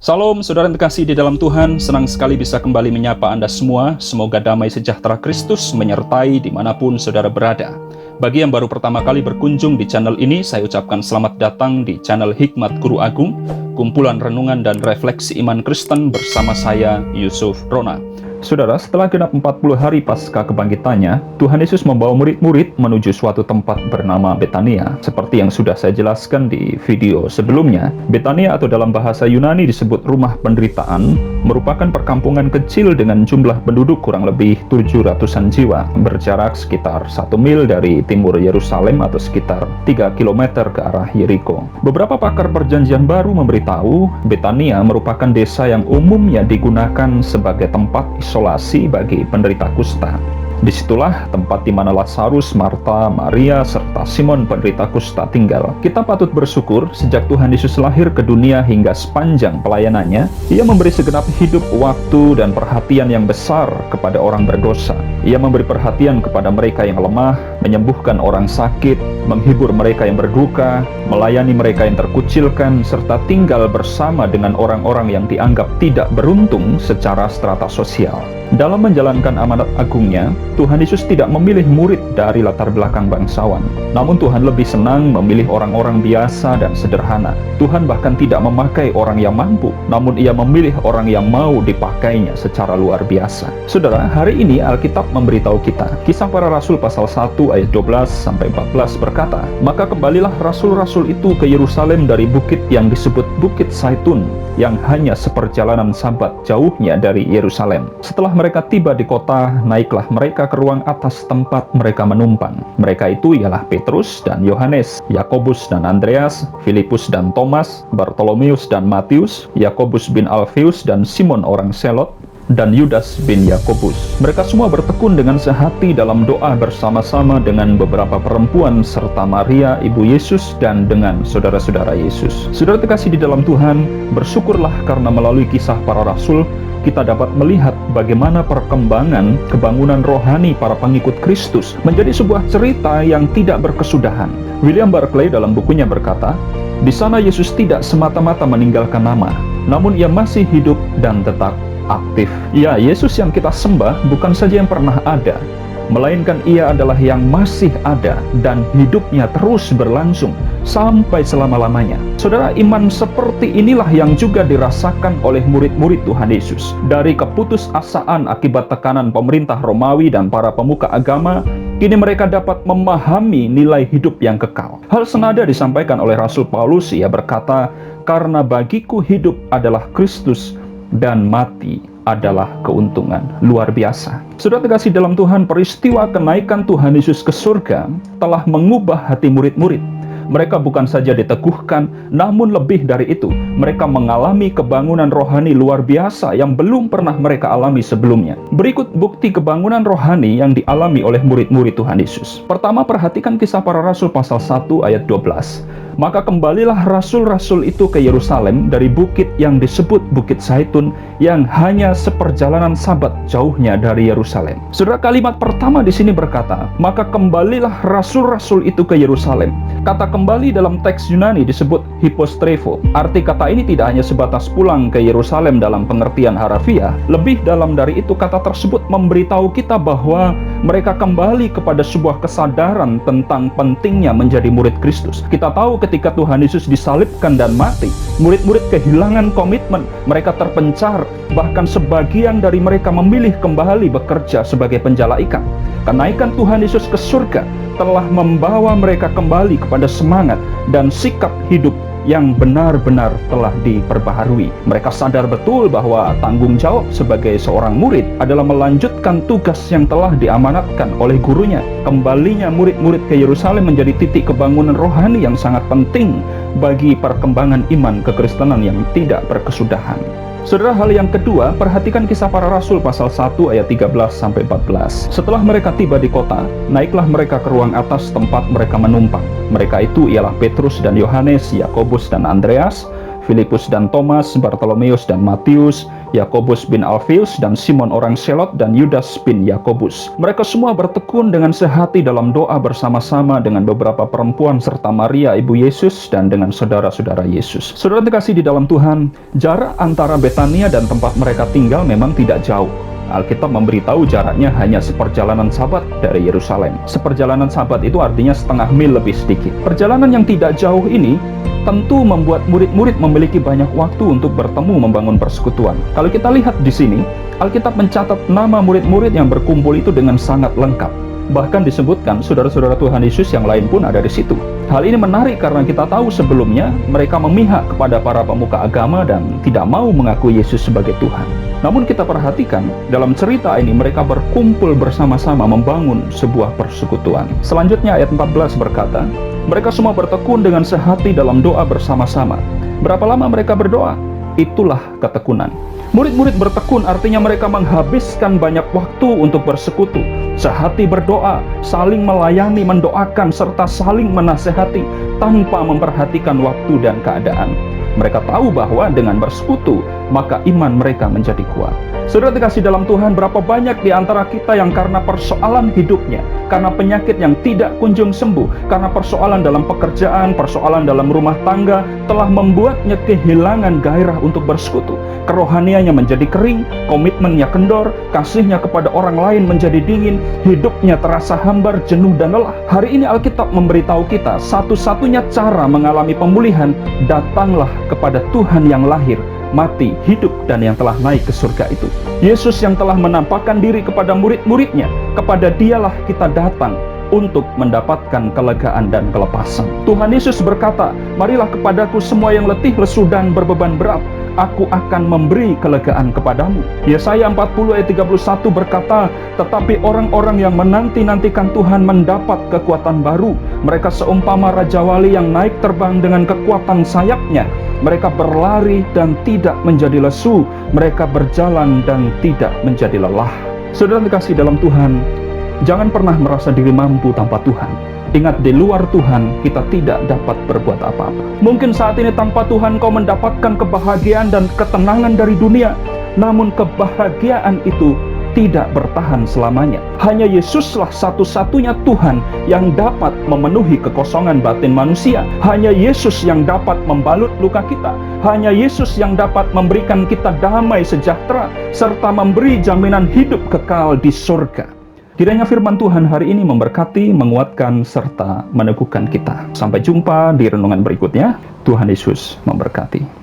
Salam, saudara yang terkasih di dalam Tuhan. Senang sekali bisa kembali menyapa Anda semua. Semoga damai sejahtera Kristus menyertai dimanapun saudara berada. Bagi yang baru pertama kali berkunjung di channel ini, saya ucapkan selamat datang di channel Hikmat Guru Agung, kumpulan renungan dan refleksi iman Kristen bersama saya, Yusuf Rona. Saudara, setelah genap 40 hari pasca kebangkitannya, Tuhan Yesus membawa murid-murid menuju suatu tempat bernama Betania. Seperti yang sudah saya jelaskan di video sebelumnya, Betania atau dalam bahasa Yunani disebut rumah penderitaan, merupakan perkampungan kecil dengan jumlah penduduk kurang lebih 700-an jiwa, berjarak sekitar 1 mil dari timur Yerusalem atau sekitar 3 km ke arah Yeriko. Beberapa pakar perjanjian baru memberitahu Betania merupakan desa yang umumnya digunakan sebagai tempat isolasi bagi penderita kusta. Disitulah tempat di mana Lazarus, Marta, Maria, serta Simon penderita kusta tinggal. Kita patut bersyukur sejak Tuhan Yesus lahir ke dunia hingga sepanjang pelayanannya, Ia memberi segenap hidup, waktu, dan perhatian yang besar kepada orang berdosa. Ia memberi perhatian kepada mereka yang lemah, menyembuhkan orang sakit, menghibur mereka yang berduka, melayani mereka yang terkucilkan, serta tinggal bersama dengan orang-orang yang dianggap tidak beruntung secara strata sosial. Dalam menjalankan amanat agungnya, Tuhan Yesus tidak memilih murid dari latar belakang bangsawan. Namun Tuhan lebih senang memilih orang-orang biasa dan sederhana. Tuhan bahkan tidak memakai orang yang mampu, namun Ia memilih orang yang mau dipakainya secara luar biasa. Saudara, hari ini Alkitab memberitahu kita, Kisah Para Rasul pasal 1 ayat 12-14 berkata, "Maka kembalilah rasul-rasul itu ke Yerusalem dari bukit yang disebut Bukit Zaitun, yang hanya seperjalanan sabat jauhnya dari Yerusalem. Setelah mereka tiba di kota, naiklah mereka ke ruang atas tempat mereka menumpang. Mereka itu ialah Petrus dan Yohanes, Yakobus dan Andreas, Filipus dan Thomas, Bartolomeus dan Matius, Yakobus bin Alfeus dan Simon orang Selot, dan Yudas bin Yakobus. Mereka semua bertekun dengan sehati dalam doa bersama-sama dengan beberapa perempuan serta Maria ibu Yesus dan dengan saudara-saudara Yesus." Saudara terkasih di dalam Tuhan, bersyukurlah karena melalui Kisah Para Rasul kita dapat melihat bagaimana perkembangan kebangunan rohani para pengikut Kristus menjadi sebuah cerita yang tidak berkesudahan. William Barclay dalam bukunya berkata, "Di sana Yesus tidak semata-mata meninggalkan nama, namun Ia masih hidup dan tetap aktif." Ya, Yesus yang kita sembah bukan saja yang pernah ada, melainkan Ia adalah yang masih ada dan hidupnya terus berlangsung sampai selama-lamanya. Saudara, iman seperti inilah yang juga dirasakan oleh murid-murid Tuhan Yesus. Dari keputusasaan akibat tekanan pemerintah Romawi dan para pemuka agama, kini mereka dapat memahami nilai hidup yang kekal. Hal senada disampaikan oleh Rasul Paulus. Ia berkata, "Karena bagiku hidup adalah Kristus dan mati adalah keuntungan." Luar biasa. Saudara terkasih dalam Tuhan, peristiwa kenaikan Tuhan Yesus ke surga telah mengubah hati murid-murid. Mereka bukan saja diteguhkan, namun lebih dari itu, mereka mengalami kebangunan rohani luar biasa yang belum pernah mereka alami sebelumnya. Berikut bukti kebangunan rohani yang dialami oleh murid-murid Tuhan Yesus. Pertama, perhatikan Kisah Para Rasul pasal 1 ayat 12. "Maka kembalilah rasul-rasul itu ke Yerusalem dari bukit yang disebut Bukit Zaitun, yang hanya seperjalanan sabat jauhnya dari Yerusalem." Saudara, kalimat pertama di sini berkata, "Maka kembalilah rasul-rasul itu ke Yerusalem." Kata kembali dalam teks Yunani disebut hypostrepho. Arti kata ini tidak hanya sebatas pulang ke Yerusalem dalam pengertian harafiah. Lebih dalam dari itu, kata tersebut memberitahu kita bahwa mereka kembali kepada sebuah kesadaran tentang pentingnya menjadi murid Kristus. Kita tahu ketika Tuhan Yesus disalibkan dan mati, murid-murid kehilangan komitmen, mereka terpencar, bahkan sebagian dari mereka memilih kembali bekerja sebagai penjala ikan. Kenaikan Tuhan Yesus ke surga telah membawa mereka kembali kepada semangat dan sikap hidup yang benar-benar telah diperbaharui. Mereka sadar betul bahwa tanggung jawab sebagai seorang murid adalah melanjutkan tugas yang telah diamanatkan oleh gurunya. Kembalinya murid-murid ke Yerusalem menjadi titik kebangunan rohani yang sangat penting bagi perkembangan iman kekristenan yang tidak berkesudahan. Saudara, hal yang kedua, perhatikan Kisah Para Rasul pasal 1 ayat 13-14. "Setelah mereka tiba di kota, naiklah mereka ke ruang atas tempat mereka menumpang. Mereka itu ialah Petrus dan Yohanes, Yakobus dan Andreas, Filipus dan Thomas, Bartolomeus dan Matius, Yakobus bin Alfeus dan Simon orang Selot, dan Yudas bin Yakobus. Mereka semua bertekun dengan sehati dalam doa bersama-sama dengan beberapa perempuan serta Maria ibu Yesus dan dengan saudara-saudara Yesus. Saudara terkasih di dalam Tuhan, jarak antara Betania dan tempat mereka tinggal memang tidak jauh. Alkitab memberitahu jaraknya hanya seperjalanan sabat dari Yerusalem. Seperjalanan sabat itu artinya setengah mil lebih sedikit. Perjalanan yang tidak jauh ini tentu membuat murid-murid memiliki banyak waktu untuk bertemu membangun persekutuan. Kalau kita lihat di sini, Alkitab mencatat nama murid-murid yang berkumpul itu dengan sangat lengkap. Bahkan disebutkan saudara-saudara Tuhan Yesus yang lain pun ada di situ. Hal ini menarik karena kita tahu sebelumnya mereka memihak kepada para pemuka agama dan tidak mau mengakui Yesus sebagai Tuhan. Namun kita perhatikan, dalam cerita ini mereka berkumpul bersama-sama membangun sebuah persekutuan. Selanjutnya ayat 14 berkata, mereka semua bertekun dengan sehati dalam doa bersama-sama. Berapa lama mereka berdoa? Itulah ketekunan. Murid-murid bertekun artinya mereka menghabiskan banyak waktu untuk bersekutu, sehati berdoa, saling melayani, mendoakan, serta saling menasehati tanpa memperhatikan waktu dan keadaan. Mereka tahu bahwa dengan bersekutu, maka iman mereka menjadi kuat. Saudara terkasih dalam Tuhan, berapa banyak di antara kita yang karena persoalan hidupnya, karena penyakit yang tidak kunjung sembuh, karena persoalan dalam pekerjaan, persoalan dalam rumah tangga, telah membuatnya kehilangan gairah untuk bersekutu. Kerohaniannya menjadi kering, komitmennya kendor, kasihnya kepada orang lain menjadi dingin, hidupnya terasa hambar, jenuh, dan lelah. Hari ini Alkitab memberitahu kita, satu-satunya cara mengalami pemulihan, datanglah kepada Tuhan yang lahir, mati, hidup, dan yang telah naik ke surga itu. Yesus yang telah menampakkan diri kepada murid-muridnya, kepada dialah kita datang untuk mendapatkan kelegaan dan kelepasan. Tuhan Yesus berkata, marilah kepadaku semua yang letih, lesu, dan berbeban berat, aku akan memberi kelegaan kepadamu. Yesaya 40 ayat 31 berkata, tetapi orang-orang yang menanti-nantikan Tuhan mendapat kekuatan baru. Mereka seumpama Raja Wali yang naik terbang dengan kekuatan sayapnya. Mereka berlari dan tidak menjadi lesu. Mereka berjalan dan tidak menjadi lelah. Saudara terkasih dalam Tuhan, jangan pernah merasa diri mampu tanpa Tuhan. Ingat, di luar Tuhan kita tidak dapat berbuat apa-apa. Mungkin saat ini tanpa Tuhan kau mendapatkan kebahagiaan dan ketenangan dari dunia, namun kebahagiaan itu tidak bertahan selamanya. Hanya Yesuslah satu-satunya Tuhan yang dapat memenuhi kekosongan batin manusia. Hanya Yesus yang dapat membalut luka kita. Hanya Yesus yang dapat memberikan kita damai sejahtera serta memberi jaminan hidup kekal di surga. Kiranya firman Tuhan hari ini memberkati, menguatkan, serta meneguhkan kita. Sampai jumpa di renungan berikutnya. Tuhan Yesus memberkati.